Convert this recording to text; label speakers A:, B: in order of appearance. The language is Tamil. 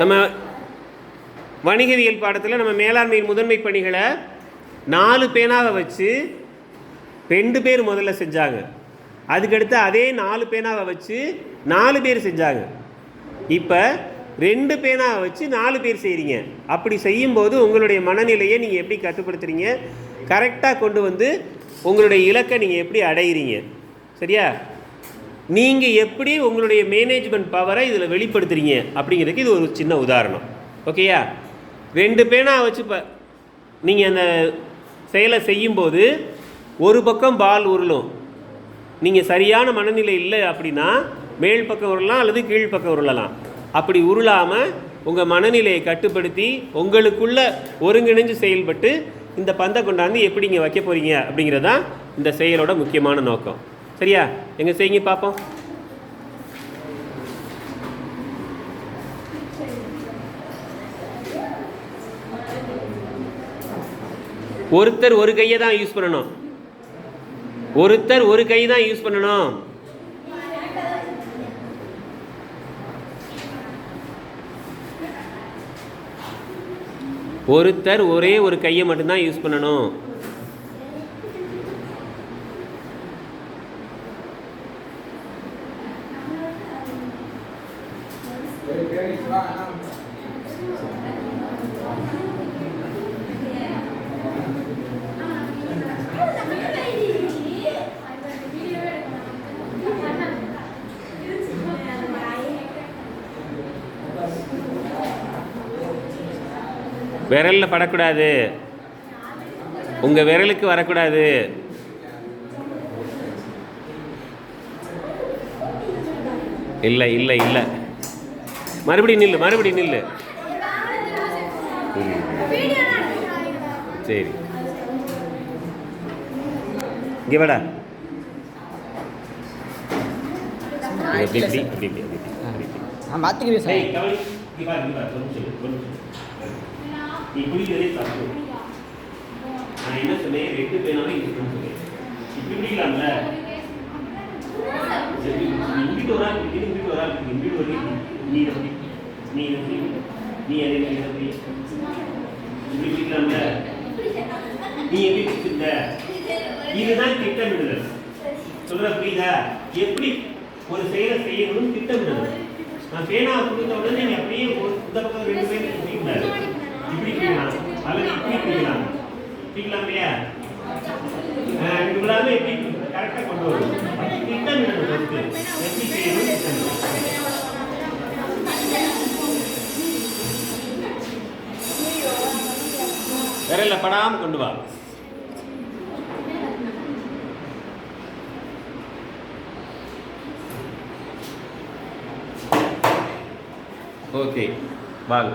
A: நம்ம வணிகவியல் பாடத்தில் நம்ம மேலாண்மையின் முதன்மை பணிகளை 4 பேனாவை வச்சு 2 பேர் முதல்ல செஞ்சாங்க. அதுக்கடுத்து அதே 4 பேனாவை வச்சு 4 பேர் செஞ்சாங்க. இப்போ 2 பேனாவை வச்சு 4 பேர் செய்கிறீங்க. அப்படி செய்யும்போது உங்களுடைய மனநிலையை நீங்கள் எப்படி கட்டுப்படுத்துகிறீங்க, கரெக்டாக கொண்டு வந்து உங்களுடைய இலக்கை நீங்கள் எப்படி அடைகிறீங்க, சரியா? நீங்கள் எப்படி உங்களுடைய மேனேஜ்மெண்ட் பவரை இதில் வெளிப்படுத்துகிறீங்க அப்படிங்கிறதுக்கு இது ஒரு சின்ன உதாரணம். ஓகேயா? 2 பேனாவை வச்சு நீங்கள் அந்த செயலை செய்யும்போது ஒரு பக்கம் பால் உருளும். நீங்கள் சரியான மனநிலை இல்லை அப்படின்னா மேல் பக்கம் உருளலாம் அல்லது கீழ் பக்கம் உருளலாம். அப்படி உருளாமல் உங்கள் மனநிலையை கட்டுப்படுத்தி உங்களுக்குள்ள ஒருங்கிணைஞ்சு செயல்பட்டு இந்த பந்தை கொண்டாந்து எப்படி இங்கே வைக்க போகிறீங்க அப்படிங்கிறது தான் இந்த செயலோட முக்கியமான நோக்கம். சரியா? எங்கே செய்யுங்க பார்ப்போம். ஒருத்தர் ஒரு கையை தான் யூஸ் பண்ணணும். ஒருத்தர் ஒரு கை தான் யூஸ் பண்ணணும். ஒருத்தர் ஒரே ஒரு கையை மட்டும்தான் யூஸ் பண்ணணும். விரலில் படக்கூடாது, உங்கள் விரலுக்கு வரக்கூடாது. இல்லை இல்லை இல்லை, மறுபடியும் நில்லு, மறுபடியும் நில்லு. சரி, இங்கே வாடா. இப்படி தப்பு. நான் என்ன சொன்னேன், 2 பேனாவே யூஸ் பண்ண சொன்னேன். இப்படி பிடிக்கலாம்ல, இங்கிட்டு ஒரு ஆள் பிடிக்கணும், இங்கிட்டு ஒரு ஆள் பிடிக்கணும், இங்கிட்டு ஒரு நீ எப்படி நீ எப்படி நீ அதை எப்படி இப்படி பிடிக்கலாம்ல, நீ எப்படி பிடிச்சிருந்த? இதுதான் திட்டமிடுதல். சொல்ற புரியுதா? எப்படி ஒரு செயலை செய்யணும்னு திட்டமிடுதல். நான் பேனாவை கொடுத்த உடனே நீங்க அப்படியே இந்த பக்கம் 2 பேர் பிடிக்கூடாது. இப்படி பிடிக்கலாம் அல்லது இப்படி பிடிக்கலாம். பிடிக்கலாம் இல்லையா? இவ்வளவு எப்படி கரெக்டாக கொண்டு வரும். திட்டமிடணும், எப்படி செய்யணும் திட்டமிடணும். விரல்ல படாமல் கொண்டு வா. ஓகே, வாங்க.